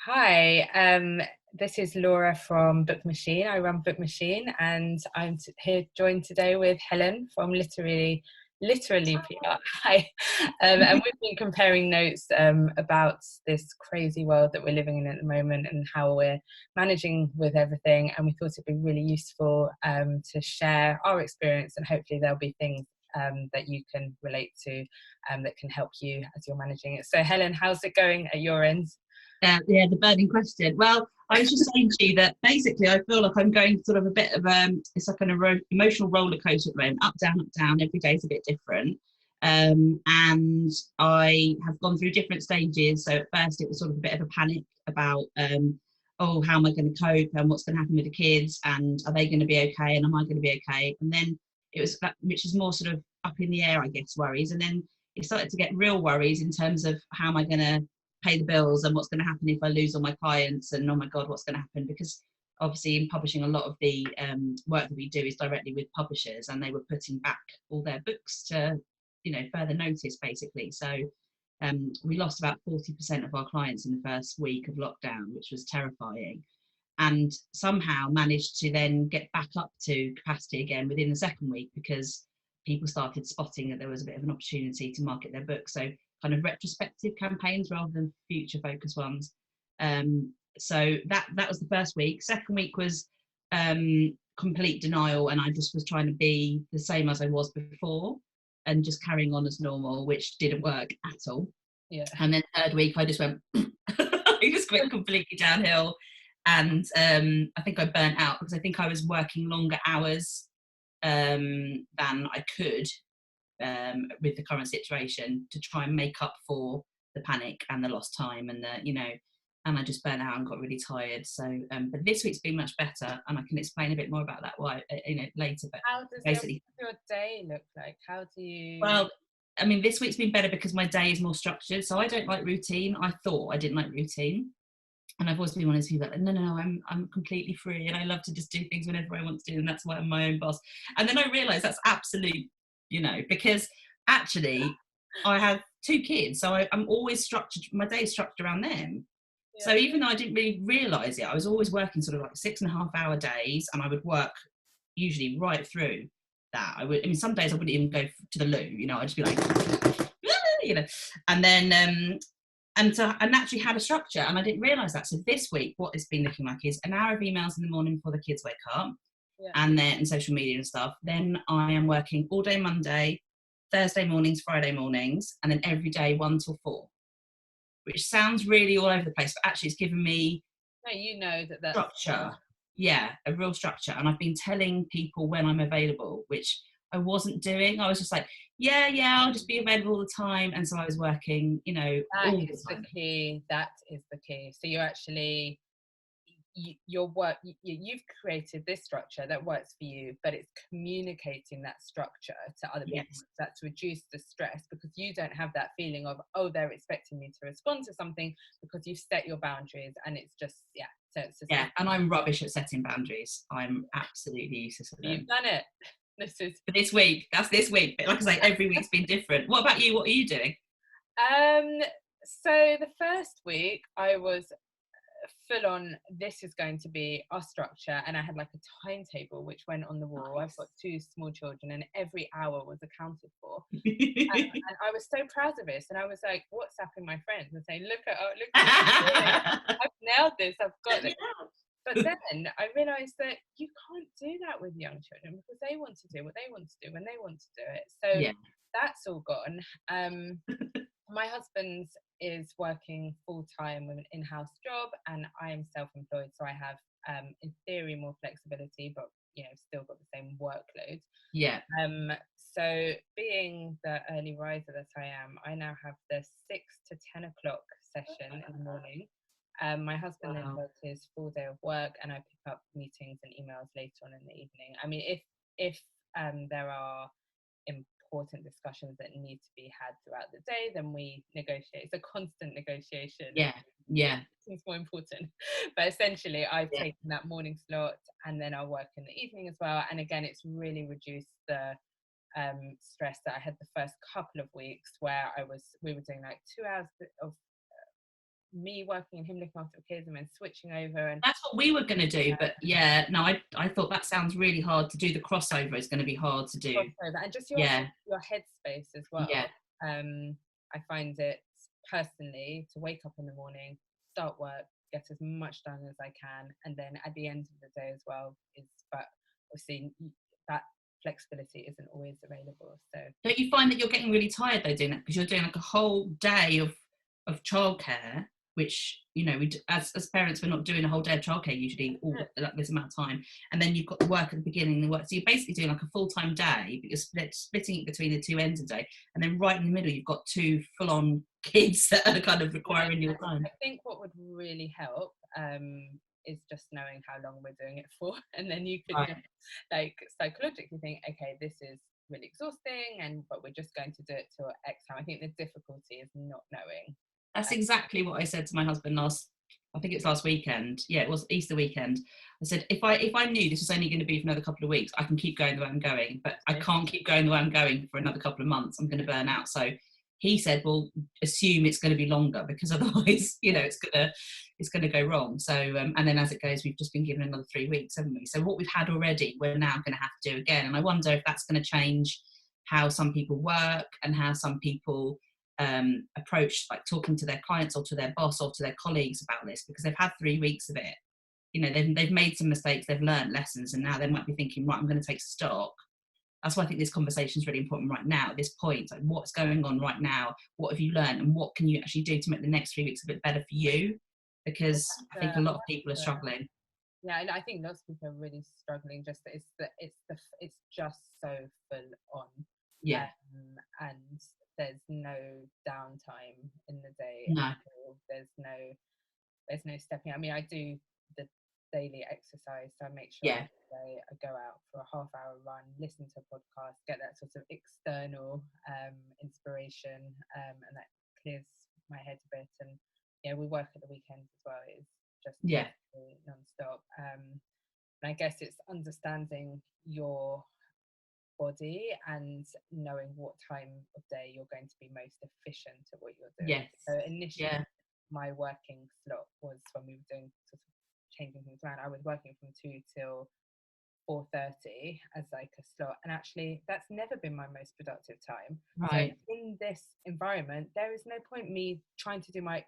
Hi, this is Laura from BookMachine. I run BookMachine, and I'm here joined today with Helen from literally PR. Hi, and we've been comparing notes about this crazy world that we're living in at the moment and how we're managing with everything. And we thought it'd be really useful to share our experience, and hopefully there'll be things that you can relate to that can help you as you're managing it. So, Helen, how's it going at your end? The burning question. Well, I was just saying to you that basically I feel like I'm going sort of a bit of it's like an emotional roller coaster at the moment, up, down. Every day's a bit different. And I have gone through different stages. So at first it was sort of a bit of a panic about, oh, how am I going to cope and what's going to happen with the kids and are they going to be okay and am I going to be okay? And then it was that, which is more sort of up in the air, I guess, worries. And then it started to get real worries in terms of how am I going to pay the bills and what's going to happen if I lose all my clients and oh my god, what's going to happen, because obviously in publishing a lot of the work that we do is directly with publishers and they were putting back all their books to further notice basically. So we lost about 40% of our clients in the first week of lockdown, which was terrifying, and somehow managed to then get back up to capacity again within the second week because people started spotting that there was a bit of an opportunity to market their books. So kind of retrospective campaigns rather than future focused ones. So that was the first week. Second week was complete denial, and I just was trying to be the same as I was before and just carrying on as normal, which didn't work at all. Yeah. And then third week I just went I just went completely downhill, and I think I burnt out because I think I was working longer hours than I could with the current situation to try and make up for the panic and the lost time and and I just burnt out and got really tired. So but this week's been much better, and I can explain a bit more about that later. But How does basically, your day look like? How do you? well, I mean, this week's been better because my day is more structured. So I don't like routine. I thought I didn't like routine. And I've always been one of those people that, no, I'm completely free and I love to just do things whenever I want to do, and that's why I'm my own boss. And then I realised that's absolute, because actually I have two kids, so I'm always structured, my day is structured around them. Yeah. So even though I didn't really realise it, I was always working sort of like 6.5 hour days, and I would work usually right through that. Some days I wouldn't even go to the loo, I'd just be like, and then, and so I naturally had a structure, and I didn't realise that. So this week, what it's been looking like is an hour of emails in the morning before the kids wake up, and social media and stuff. Then I am working all day Monday, Thursday mornings, Friday mornings, and then every day 1 till 4, which sounds really all over the place, but actually it's given me that's structure. Yeah, a real structure. And I've been telling people when I'm available, which I wasn't doing. I was just like, yeah, I'll just be available all the time. And so I was working, that all is the time. the key. That is the key. So you're actually your work. You've created this structure that works for you, but it's communicating that structure to other people. Yes. That's reduced the stress, because you don't have that feeling of, oh, they're expecting me to respond to something, because you've set your boundaries, and it's just So it's just, and I'm rubbish at setting boundaries. I'm absolutely useless at them. You've done it. But this week, that's this week. But like I say, every week's been different. What about you? What are you doing? So the first week I was full on, this is going to be our structure, and I had like a timetable which went on the wall. Nice. I've got 2 small children, and every hour was accounted for. And I was so proud of this, and I was like WhatsApping my friends and saying, look at I've nailed this, I've got this. But then I realised that you can't do that with young children, because they want to do what they want to do when they want to do it. So that's all gone. My husband is working full-time with an in-house job, and I am self-employed, so I have in theory more flexibility, but still got the same workload. So being the early riser that I am, I now have the 6 to 10 o'clock session in the morning. My husband then does his full day of work, and I pick up meetings and emails later on in the evening. I mean, if there are important discussions that need to be had throughout the day, then we negotiate. It's a constant negotiation. It's more important. But essentially, I've taken that morning slot, and then I'll work in the evening as well. And again, it's really reduced the stress that I had the first couple of weeks, where we were doing like 2 hours of me working and him looking after the kids and then switching over. And that's what we were going to do, but yeah, no, I thought that sounds really hard to do. The crossover is going to be hard to do. Crossover, and just your headspace as well. Yeah. I find it personally to wake up in the morning, start work, get as much done as I can, and then at the end of the day as well but obviously that flexibility isn't always available. So don't you find that you're getting really tired though doing that, because you're doing like a whole day of childcare, which, you know, as parents, we're not doing a whole day of childcare usually all like this amount of time, and then you've got the work at the beginning and the work, so you're basically doing like a full-time day, but you're splitting it between the two ends of the day, and then right in the middle you've got two full-on kids that are kind of requiring your time. I think what would really help is just knowing how long we're doing it for, and then you could just, like, psychologically think, okay, this is really exhausting, but we're just going to do it till X time. I think the difficulty is not knowing. That's exactly what I said to my husband I think it's last weekend. Yeah, it was Easter weekend. I said, if I knew this was only going to be for another couple of weeks, I can keep going the way I'm going, but I can't keep going the way I'm going for another couple of months. I'm going to burn out. So he said, well, assume it's going to be longer, because otherwise, you know, it's going to go wrong. So, and then as it goes, we've just been given another 3 weeks, haven't we? So what we've had already, we're now going to have to do again. And I wonder if that's going to change how some people work and how some people approach, like, talking to their clients or to their boss or to their colleagues about this, because they've had 3 weeks of it. You know, they've made some mistakes, they've learned lessons, and now they might be thinking, right, I'm going to take stock. That's why I think this conversation is really important right now at this point. Like, what's going on right now? What have you learned? And what can you actually do to make the next 3 weeks a bit better for you? Because I think a lot of people are struggling. Yeah, and I think lots of people are really struggling. Just it's just so full on. Yeah. And there's no downtime in the day. No. There's no stepping. I mean, I do the daily exercise, so I make sure I go out for a half-hour run, listen to a podcast, get that sort of external inspiration, and that clears my head a bit. And yeah, we work at the weekends as well. It's just non-stop. And I guess it's understanding your body and knowing what time of day you're going to be most efficient at what you're doing. Yes. So initially, my working slot was when we were doing sort of changing things around. I was working from 2 till 4:30 as like a slot, and actually that's never been my most productive time. Right. So in this environment, there is no point me trying to do my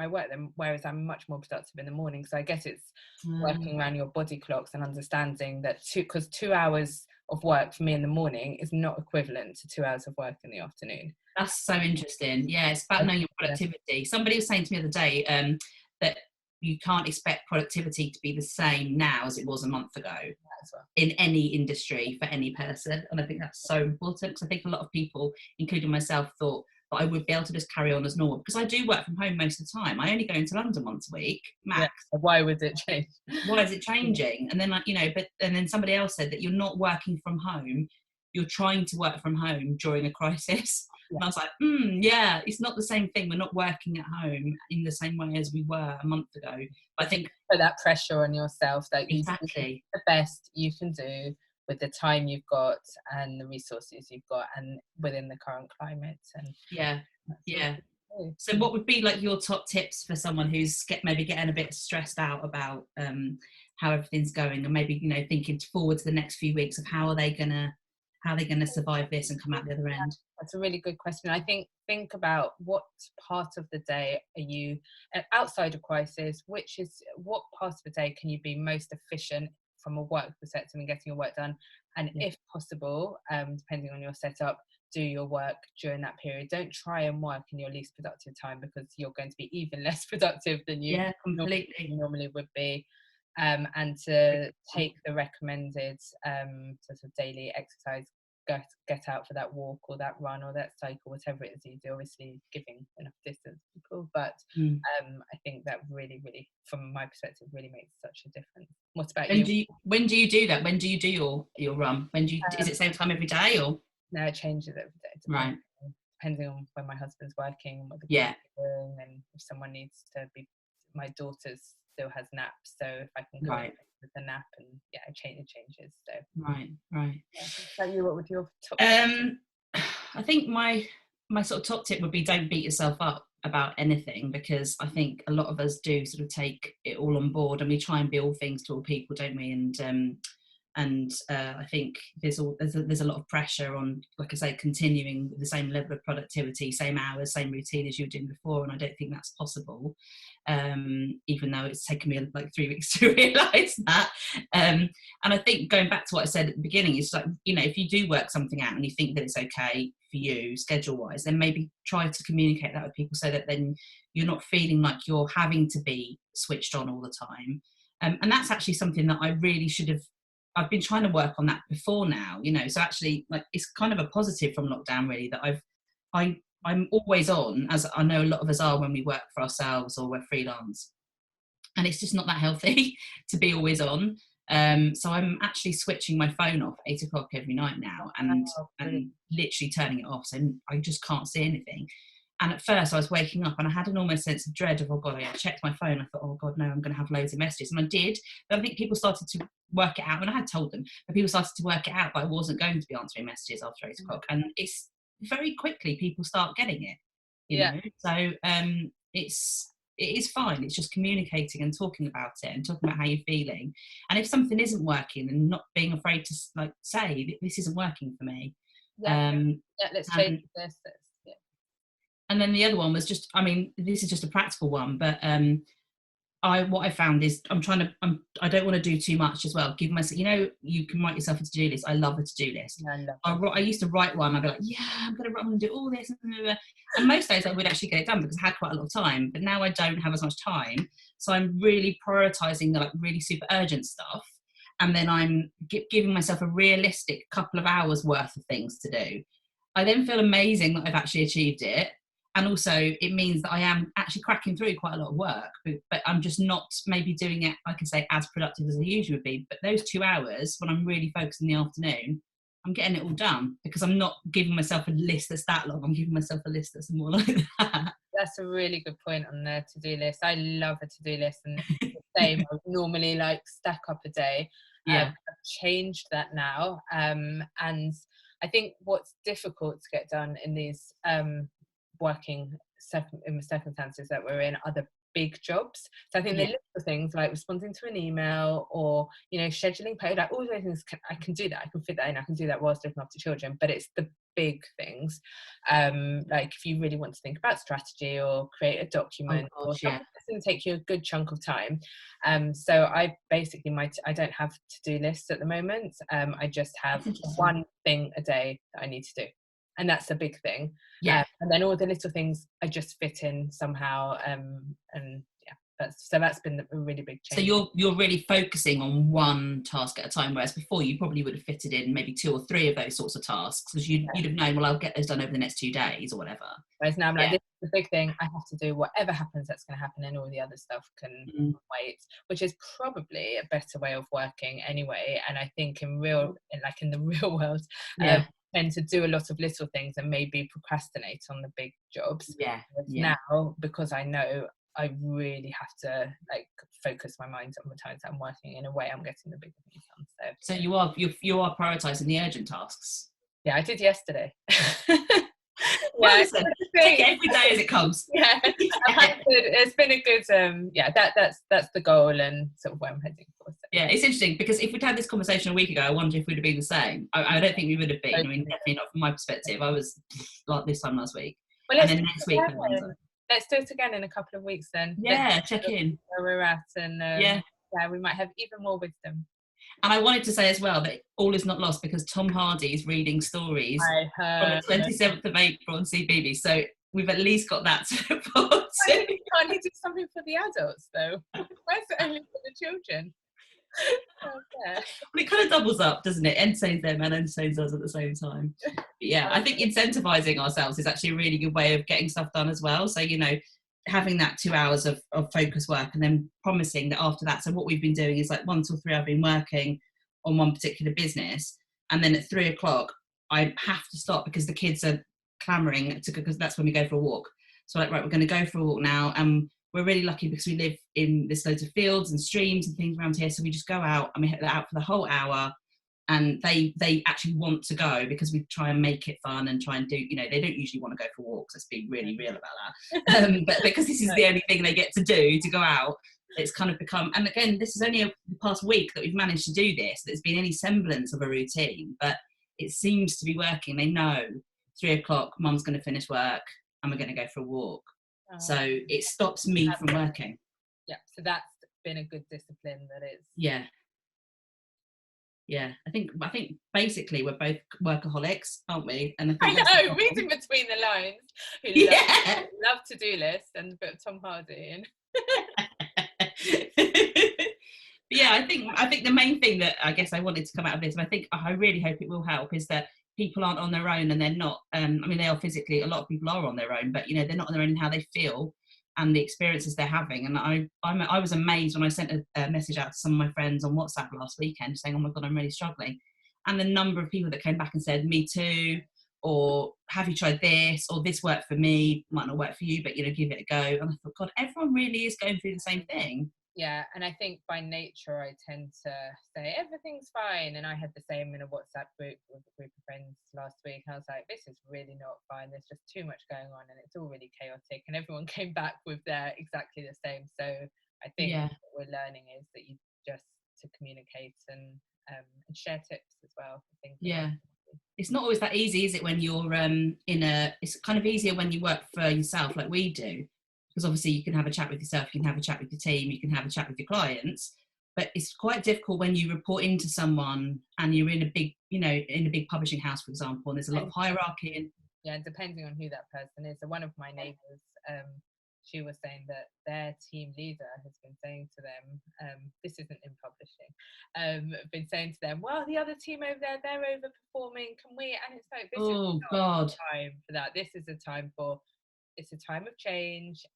work then, whereas I'm much more productive in the morning. So I guess it's working around your body clocks and understanding that because 2 hours of work for me in the morning is not equivalent to 2 hours of work in the afternoon. That's so interesting. Yeah, it's about knowing your productivity. Somebody was saying to me the other day that you can't expect productivity to be the same now as it was a month ago in any industry for any person. And I think that's so important, because I think a lot of people, including myself, thought that I would be able to just carry on as normal, because I do work from home most of the time. I only go into London once a week, max. Yeah. Why would it change? Why is it changing? And then, and then somebody else said that you're not working from home, you're trying to work from home during a crisis. Yeah. And I was like, it's not the same thing. We're not working at home in the same way as we were a month ago. But I think put that pressure on yourself that exactly you do the best you can do with the time you've got and the resources you've got, and within the current climate. And so what would be like your top tips for someone who's maybe getting a bit stressed out about how everything's going, and maybe, you know, thinking forward to the next few weeks of how are they gonna survive this and come out the other end? That's a really good question. I think about what part of the day are you outside a crisis, what part of the day can you be most efficient from a work perspective and getting your work done, and if possible, depending on your setup, do your work during that period. Don't try and work in your least productive time, because you're going to be even less productive than you normally would be. And to take the recommended sort of daily exercise, get out for that walk or that run or that cycle, whatever it is you do, obviously giving enough distance to people. But I think that really, really, from my perspective, really makes such a difference. What about you? When do you do that? When do you do your run? When do you, is it same time every day, or? No, it changes every day. Right. Depending on when my husband's working, what the kids are doing, and if someone needs to be, my daughter's still has naps, so if I can go with the nap, and it changes. So right. Tell you, what would your top? I think my my sort of top tip would be, don't beat yourself up about anything, because I think a lot of us do sort of take it all on board, and we try and be all things to all people, don't we? And I think there's a lot of pressure on, like I say, continuing with the same level of productivity, same hours, same routine as you were doing before, and I don't think that's possible, even though it's taken me like 3 weeks to realise that. And I think, going back to what I said at the beginning, is like, you know, if you do work something out and you think that it's okay for you schedule wise, then maybe try to communicate that with people, so that then you're not feeling like you're having to be switched on all the time. And that's actually something that I really should have, I've been trying to work on that before now, you know. So actually, like, it's kind of a positive from lockdown, really, that I'm always on, as I know a lot of us are when we work for ourselves or we're freelance, and it's just not that healthy to be always on. So I'm actually switching my phone off at 8 o'clock every night now, and literally turning it off, so I just can't see anything. And at first I was waking up and I had an almost sense of dread of, oh God, I checked my phone. I thought, oh God, no, I'm going to have loads of messages. And I did. But I think people started to work it out, and I had told them, but people started to work it out that I wasn't going to be answering messages after 8 o'clock. And it's very quickly people start getting it, you know. So it is fine. It's just communicating and talking about it and talking about how you're feeling. And if something isn't working, and not being afraid to like say, this isn't working for me. Let's change this. And then the other one was just, I mean, this is just a practical one, but what I found is I don't want to do too much as well. Give myself, you know, you can write yourself a to-do list. I love a to-do list. Yeah, I used to write one. I'd be like, yeah, I'm going to do all this. And most days I would actually get it done because I had quite a lot of time. But now I don't have as much time. So I'm really prioritising the like really super urgent stuff. And then I'm giving myself a realistic couple of hours worth of things to do. I then feel amazing that I've actually achieved it. And also it means that I am actually cracking through quite a lot of work, but I'm just not maybe doing it, I can say, as productive as I usually would be. But those 2 hours, when I'm really focused in the afternoon, I'm getting it all done, because I'm not giving myself a list that's that long. I'm giving myself a list that's more like that. That's a really good point on the to-do list. I love a to-do list, and the same. I normally like stack up a day. I've changed that now. And I think what's difficult to get done in these working in circumstances that we're in are the big jobs. So I think the little things like responding to an email, or, you know, scheduling pay, like all those things, I can do that. I can fit that in. I can do that whilst looking after children. But it's the big things, like if you really want to think about strategy or create a document, or something that's going to take you a good chunk of time. So I basically I don't have to-do lists at the moment. I just have one thing a day that I need to do. And that's a big thing. And then all the little things I just fit in somehow. And that's been a really big change. So you're really focusing on one task at a time, whereas before you probably would have fitted in maybe 2 or 3 of those sorts of tasks, because you'd have known, well, I'll get those done over the next 2 days or whatever. Whereas now I'm like, this is the big thing. I have to do whatever happens, that's going to happen, and all the other stuff can wait, which is probably a better way of working anyway. And I think in the real world, tend to do a lot of little things and maybe procrastinate on the big jobs. Now, because I know I really have to like focus my mind on the times I'm working, in a way I'm getting the bigger things done. So you are prioritising the urgent tasks. Yeah, I did yesterday. Well, listen, take it every day as it comes. It's been a good that's the goal and sort of where I'm heading for. So. Yeah, it's interesting, because if we'd had this conversation a week ago, I wonder if we'd have been the same. I don't think we would have been. I mean, definitely not from my perspective. I was like this time last week. Well, and then next week. Let's do it again in a couple of weeks then. Check in where we're at, and we might have even more wisdom. And I wanted to say as well that all is not lost, because Tom Hardy is reading stories from the 27th of April on CBeebies. So we've at least got that to look forward to. Can't he do something for the adults, though? Why is it only for the children? Well, it kind of doubles up, doesn't it? Entertains them and entertains us at the same time. But yeah, I think incentivising ourselves is actually a really good way of getting stuff done as well. So, you know, having that 2 hours of focus work, and then promising that after that, so what we've been doing is like 1 till 3 I've been working on one particular business, and then at 3 o'clock I have to stop because the kids are clamouring because that's when we go for a walk. So like, right, we're going to go for a walk now, and we're really lucky because we live in there's loads of fields and streams and things around here, so we just go out and we hit that out for the whole hour, and they actually want to go because we try and make it fun and try and do, you know, they don't usually want to go for walks, let's be really real about that, but because this is the only thing they get to do, to go out, it's kind of become, and again, this is only the past week that we've managed to do this, there's been any semblance of a routine, but it seems to be working. They know 3 o'clock mum's going to finish work and we're going to go for a walk. So it stops me from working. Yeah, so that's been a good discipline that it's. Yeah, I think basically we're both workaholics, aren't we? And I know, reading between the lines, who love to-do lists and a bit of Tom Hardy. And yeah, I think the main thing that I guess I wanted to come out of this, and I really hope it will help, is that people aren't on their own, and they're not. I mean, they are physically. A lot of people are on their own, but you know, they're not on their own in how they feel and the experiences they're having. And I was amazed when I sent a message out to some of my friends on WhatsApp last weekend saying, "Oh my God, I'm really struggling," and the number of people that came back and said, "Me too," or "Have you tried this?" or "This worked for me, might not work for you, but you know, give it a go." And I thought, God, everyone really is going through the same thing. Yeah, and I think by nature I tend to say everything's fine, and I had the same in a WhatsApp group with a group of friends last week. I was like, this is really not fine, there's just too much going on and it's all really chaotic, and everyone came back with their exactly the same. So I think what we're learning is that you just to communicate and share tips as well. I think it's not always that easy, is it, when you're it's kind of easier when you work for yourself like we do, because obviously you can have a chat with yourself, you can have a chat with your team, you can have a chat with your clients, but it's quite difficult when you report into someone and you're in a big, you know, in a big publishing house, for example, and there's a lot of hierarchy. And yeah, depending on who that person is. So one of my neighbours, she was saying that their team leader has been saying to them, this isn't in publishing, been saying to them, well, the other team over there, they're overperforming, can we? And it's like, this is not time for that. This is a time for, it's a time of change.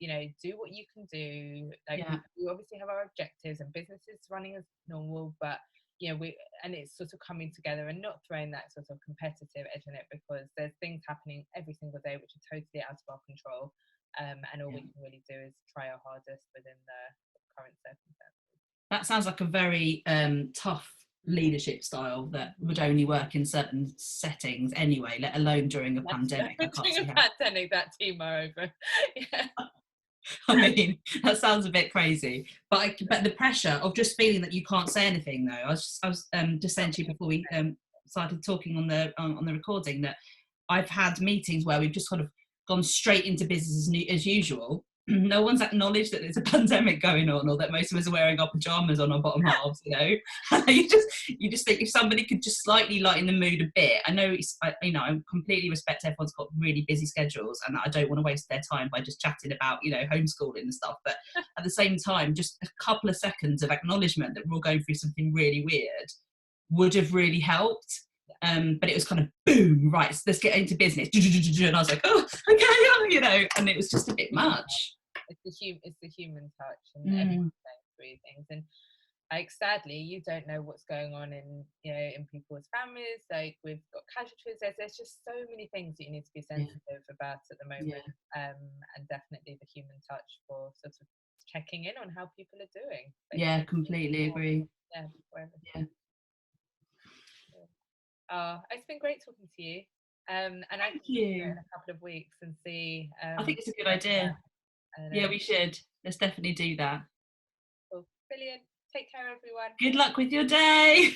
You know, do what you can do. Like we obviously have our objectives and business is running as normal, but you know, and it's sort of coming together and not throwing that sort of competitive edge in it, because there's things happening every single day which are totally out of our control, and all we can really do is try our hardest within the current circumstances. That sounds like a very tough leadership style that would only work in certain settings anyway, let alone during a pandemic. During a pandemic, that team are over. Yeah. I mean, that sounds a bit crazy, but the pressure of just feeling that you can't say anything, though. I was just saying to you before we started talking on the recording that I've had meetings where we've just sort of gone straight into business as usual. No one's acknowledged that there's a pandemic going on, or that most of us are wearing our pajamas on our bottom halves. You know, you just think if somebody could just slightly lighten the mood a bit. I know I completely respect everyone's got really busy schedules, and I don't want to waste their time by just chatting about, you know, homeschooling and stuff. But at the same time, just a couple of seconds of acknowledgement that we're all going through something really weird would have really helped. But it was kind of boom, right, so let's get into business. And I was like, oh, okay, you know, and it was just a bit much. It's the human touch, and everyone's going through things, and like sadly you don't know what's going on in, you know, in people's families. Like we've got casualties, there's just so many things that you need to be sensitive about at the moment, and definitely the human touch for sort of checking in on how people are doing. Completely agree. It's been great talking to you, and I think in a couple of weeks and see. I think it's a good idea. We should. Let's definitely do that. Cool. Brilliant. Take care, everyone. Good luck with your day.